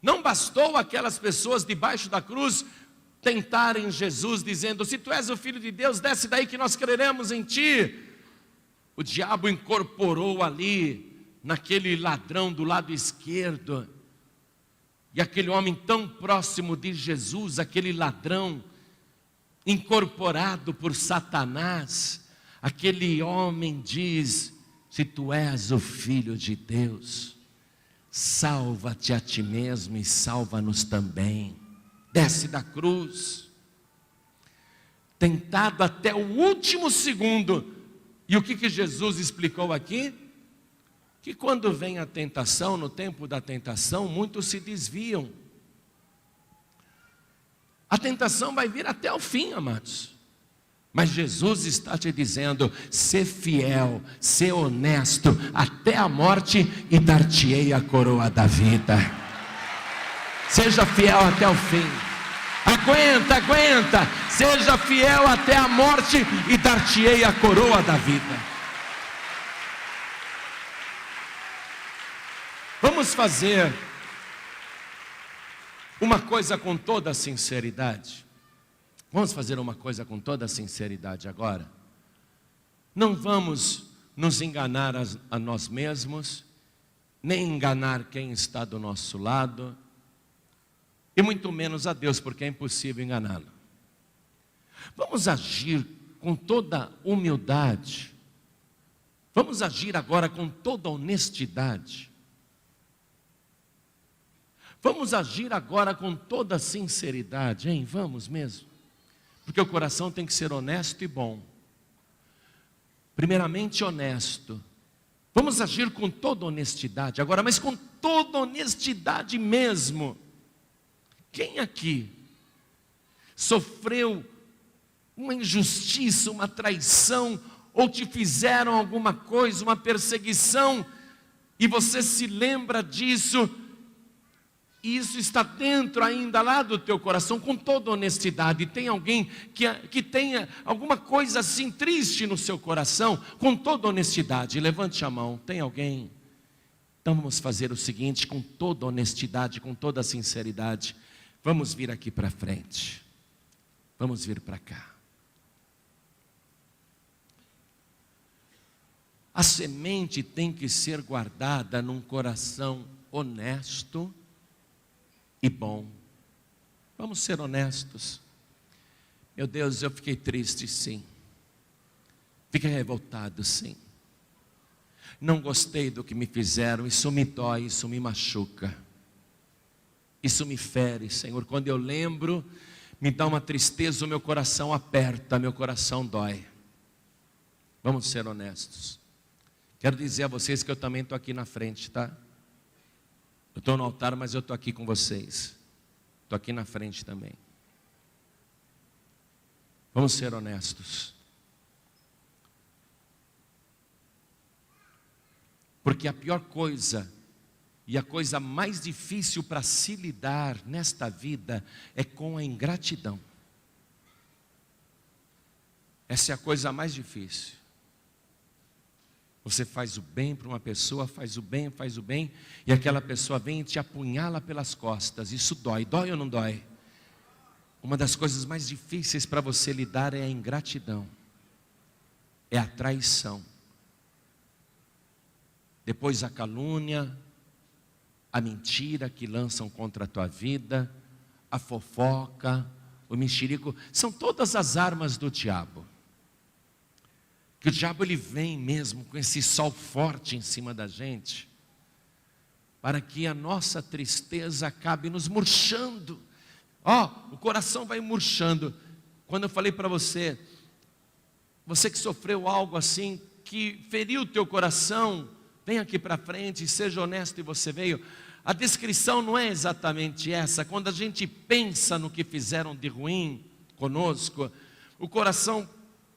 Não bastou aquelas pessoas debaixo da cruz tentarem Jesus, dizendo: se tu és o Filho de Deus, desce daí que nós creremos em ti. O diabo incorporou ali, naquele ladrão do lado esquerdo, e aquele homem tão próximo de Jesus, aquele ladrão, incorporado por Satanás, aquele homem diz: se tu és o Filho de Deus, salva-te a ti mesmo e salva-nos também. Desce da cruz, tentado até o último segundo. E o que Jesus explicou aqui? Que quando vem a tentação, no tempo da tentação, muitos se desviam. A tentação vai vir até o fim, amados. Mas Jesus está te dizendo: ser fiel, ser honesto até a morte, e dar-te-ei a coroa da vida. Seja fiel até o fim. Aguenta. Seja fiel até a morte, e dar-te-ei a coroa da vida. Vamos fazer uma coisa com toda a sinceridade. Vamos fazer uma coisa com toda a sinceridade agora. Não vamos nos enganar a nós mesmos, nem enganar quem está do nosso lado, e muito menos a Deus, porque é impossível enganá-lo. Vamos agir com toda humildade. Vamos agir agora com toda honestidade. Vamos agir agora com toda sinceridade, hein? Vamos mesmo. Porque o coração tem que ser honesto e bom. Primeiramente honesto. Vamos agir com toda honestidade agora, mas com toda honestidade mesmo. Quem aqui sofreu uma injustiça, uma traição, ou te fizeram alguma coisa, uma perseguição, e você se lembra disso, e isso está dentro ainda lá do teu coração, com toda honestidade? Tem alguém que tenha alguma coisa assim triste no seu coração? Com toda honestidade, levante a mão. Tem alguém? Então vamos fazer o seguinte, com toda honestidade, com toda sinceridade. Vamos vir aqui para frente. Vamos vir para cá. A semente tem que ser guardada num coração honesto e bom. Vamos ser honestos. Meu Deus, eu fiquei triste, sim. Fiquei revoltado, sim. Não gostei do que me fizeram. Isso me dói, isso me machuca. Isso me fere, Senhor. Quando eu lembro, me dá uma tristeza, o meu coração aperta, meu coração dói. Vamos ser honestos. Quero dizer a vocês que eu também estou aqui na frente, tá? Eu estou no altar, mas eu estou aqui com vocês. Estou aqui na frente também. Vamos ser honestos. Porque a pior coisa E a coisa mais difícil para se lidar nesta vida é com a ingratidão. Essa é a coisa mais difícil. Você faz o bem para uma pessoa, faz o bem, e aquela pessoa vem e te apunhala pelas costas. Isso dói, dói ou não dói? Uma das coisas mais difíceis para você lidar é a ingratidão, é a traição. Depois a calúnia, a mentira que lançam contra a tua vida, a fofoca, o mexerico, são todas as armas do diabo. Que o diabo ele vem mesmo com esse sol forte em cima da gente, para que a nossa tristeza acabe nos murchando. O coração vai murchando. Quando eu falei para você, você que sofreu algo assim, que feriu o teu coração, vem aqui para frente e seja honesto, e você veio. A descrição não é exatamente essa. Quando a gente pensa no que fizeram de ruim conosco, o coração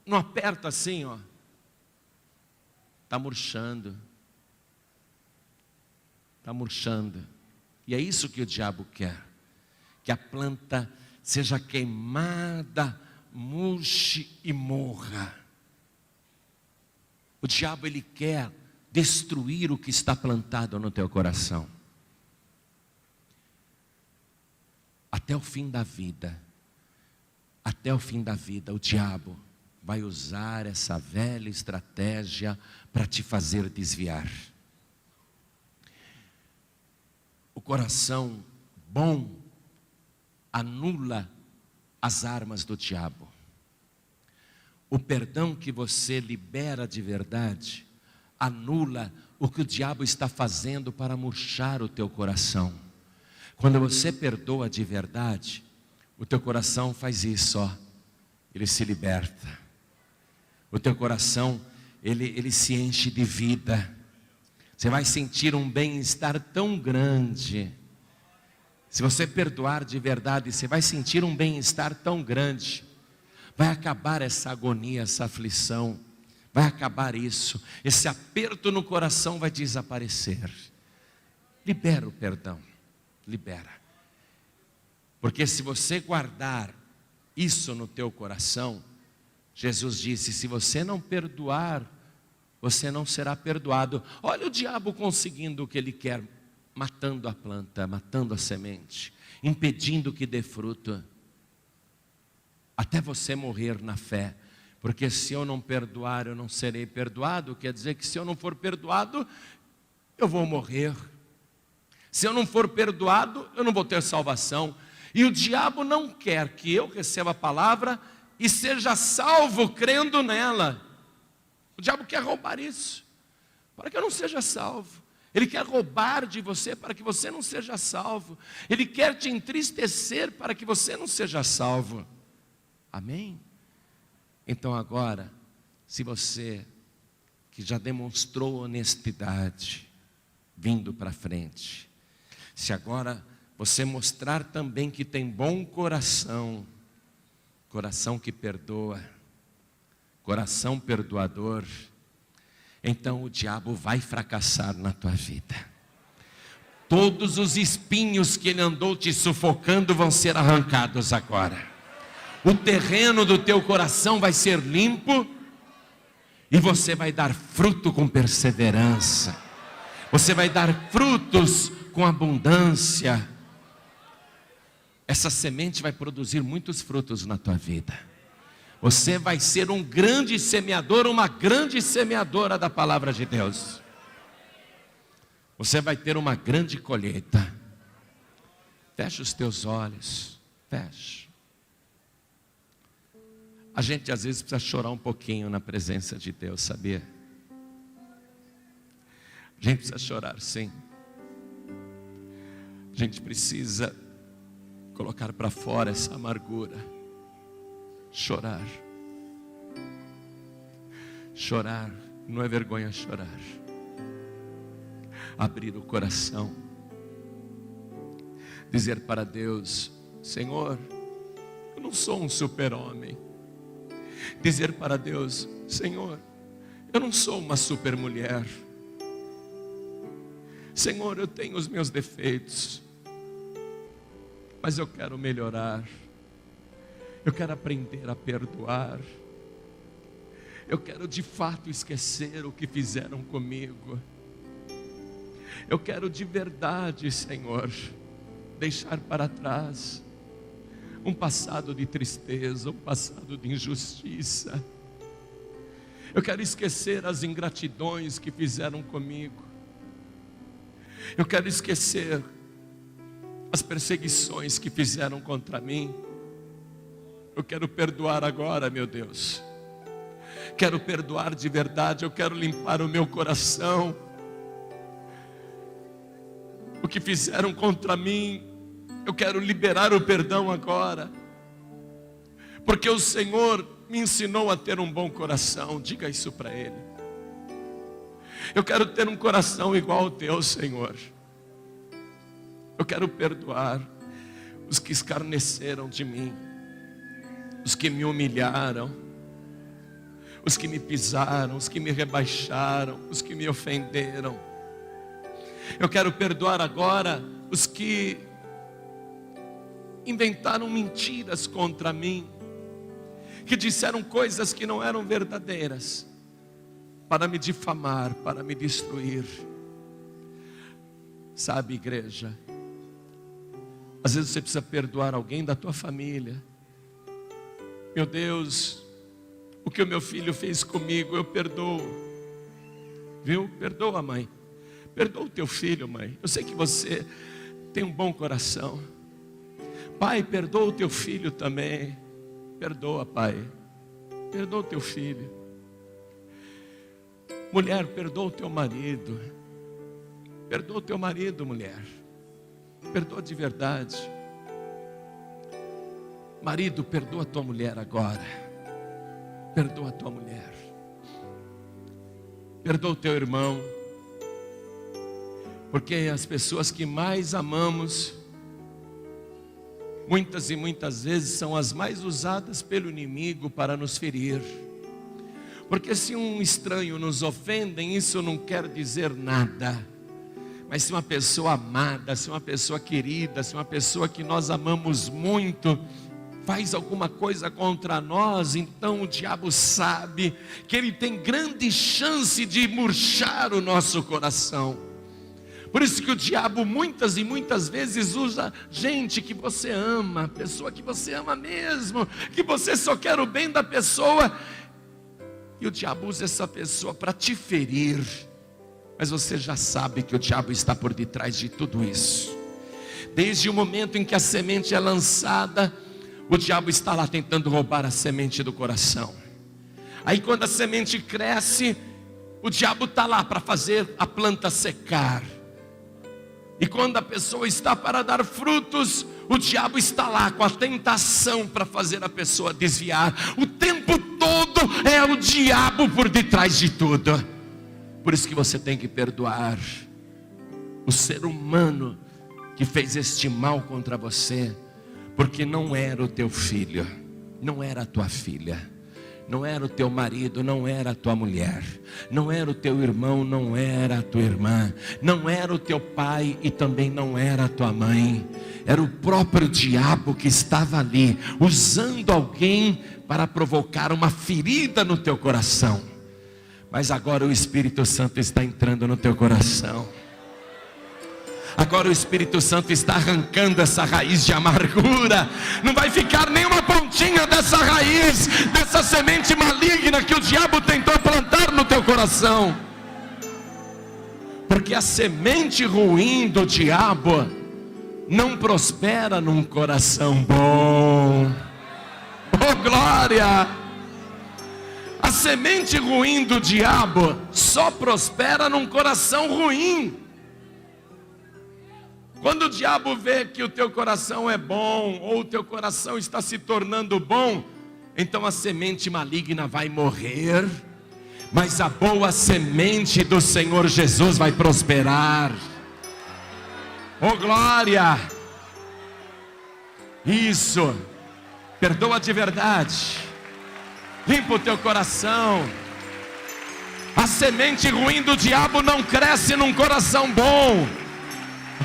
não aperta assim, está murchando. Está murchando. E é isso que o diabo quer. Que a planta seja queimada, murche e morra. O diabo ele quer destruir o que está plantado no teu coração. Até o fim da vida. Até o fim da vida, o diabo vai usar essa velha estratégia para te fazer desviar. O coração bom anula as armas do diabo. O perdão que você libera de verdade anula o que o diabo está fazendo para murchar o teu coração. Quando você perdoa de verdade, o teu coração faz isso, ele se liberta. O teu coração, ele se enche de vida. Você vai sentir um bem-estar tão grande. Se você perdoar de verdade, você vai sentir um bem-estar tão grande. Vai acabar essa agonia, essa aflição. Vai acabar isso. Esse aperto no coração vai desaparecer. Libera o perdão. Libera. Porque se você guardar isso no teu coração, Jesus disse, se você não perdoar, você não será perdoado. Olha o diabo conseguindo o que ele quer, matando a planta, matando a semente, impedindo que dê fruto, até você morrer na fé. Porque se eu não perdoar, eu não serei perdoado. Quer dizer que se eu não for perdoado, eu vou morrer. Se eu não for perdoado, eu não vou ter salvação. E o diabo não quer que eu receba a palavra e seja salvo crendo nela. O diabo quer roubar isso, para que eu não seja salvo. Ele quer roubar de você para que você não seja salvo. Ele quer te entristecer para que você não seja salvo. Amém? Então agora, se você que já demonstrou honestidade, vindo para frente, se agora você mostrar também que tem bom coração, coração que perdoa, coração perdoador, então o diabo vai fracassar na tua vida. Todos os espinhos que ele andou te sufocando vão ser arrancados agora. O terreno do teu coração vai ser limpo e você vai dar fruto com perseverança. Você vai dar frutos com abundância. Essa semente vai produzir muitos frutos na tua vida. Você vai ser um grande semeador, uma grande semeadora da palavra de Deus. Você vai ter uma grande colheita. Fecha os teus olhos. Fecha. A gente às vezes precisa chorar um pouquinho na presença de Deus, sabia? A gente precisa chorar, sim. A gente precisa colocar para fora essa amargura. Chorar. Chorar, não é vergonha chorar. Abrir o coração. Dizer para Deus, Senhor, eu não sou um super-homem. Dizer para Deus, Senhor, eu não sou uma super mulher. Senhor, eu tenho os meus defeitos, mas eu quero melhorar. Eu quero aprender a perdoar. Eu quero de fato esquecer o que fizeram comigo. Eu quero de verdade, Senhor, deixar para trás um passado de tristeza, um passado de injustiça. Eu quero esquecer as ingratidões que fizeram comigo. Eu quero esquecer as perseguições que fizeram contra mim. Eu quero perdoar agora, meu Deus. Quero perdoar de verdade. Eu quero limpar o meu coração. O que fizeram contra mim, eu quero liberar o perdão agora, porque o Senhor me ensinou a ter um bom coração. Diga isso para Ele. Eu quero ter um coração igual ao teu, Senhor. Eu quero perdoar os que escarneceram de mim, os que me humilharam, os que me pisaram, os que me rebaixaram, os que me ofenderam. Eu quero perdoar agora os que inventaram mentiras contra mim, que disseram coisas que não eram verdadeiras, para me difamar, para me destruir. Sabe, igreja, às vezes você precisa perdoar alguém da tua família. Meu Deus, o que o meu filho fez comigo, eu perdoo. Viu? Perdoa, mãe. Perdoa o teu filho, mãe. Eu sei que você tem um bom coração. Pai, perdoa o teu filho também. Perdoa, pai. Perdoa o teu filho. Mulher, perdoa o teu marido. Perdoa o teu marido, mulher. Perdoa de verdade. Marido, perdoa a tua mulher agora. Perdoa a tua mulher. Perdoa o teu irmão. Porque as pessoas que mais amamos, muitas e muitas vezes são as mais usadas pelo inimigo para nos ferir. Porque se um estranho nos ofende, isso não quer dizer nada. Mas se uma pessoa amada, se uma pessoa querida, se uma pessoa que nós amamos muito faz alguma coisa contra nós, então o diabo sabe que ele tem grande chance de murchar o nosso coração. Por isso que o diabo muitas e muitas vezes usa gente que você ama, pessoa que você ama mesmo, que você só quer o bem da pessoa, e o diabo usa essa pessoa para te ferir. Mas você já sabe que o diabo está por detrás de tudo isso. Desde o momento em que a semente é lançada, o diabo está lá tentando roubar a semente do coração. Aí quando a semente cresce, o diabo está lá para fazer a planta secar. E quando a pessoa está para dar frutos, o diabo está lá com a tentação para fazer a pessoa desviar. O tempo todo é o diabo por detrás de tudo. Por isso que você tem que perdoar o ser humano que fez este mal contra você, porque não era o teu filho, não era a tua filha, não era o teu marido, não era a tua mulher, não era o teu irmão, não era a tua irmã, não era o teu pai e também não era a tua mãe. Era o próprio diabo que estava ali, usando alguém para provocar uma ferida no teu coração. Mas agora o Espírito Santo está entrando no teu coração. Agora o Espírito Santo está arrancando essa raiz de amargura. Não vai ficar nenhuma pontinha dessa raiz, dessa semente maligna que o diabo tentou plantar no teu coração. Porque a semente ruim do diabo não prospera num coração bom. Oh, glória! A semente ruim do diabo só prospera num coração ruim. Quando o diabo vê que o teu coração é bom, ou o teu coração está se tornando bom, então a semente maligna vai morrer, mas a boa semente do Senhor Jesus vai prosperar. Oh, glória! Isso, perdoa de verdade, limpa o teu coração, A semente ruim do diabo não cresce num coração bom.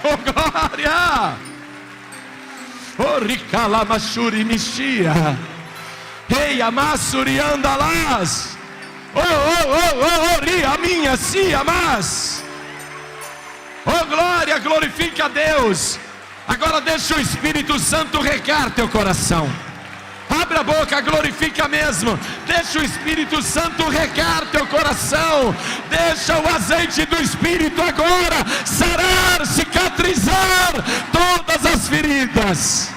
Oh glória! Oh ricalamachuri mixia. Ei amassuri andalás. Oh ria minha se amas. Oh glória, glorifique a Deus. Agora deixa o Espírito Santo regar teu coração. Abre a boca, glorifica mesmo. Deixa o Espírito Santo regar teu coração. Deixa o azeite do Espírito agora sarar, cicatrizar todas as feridas.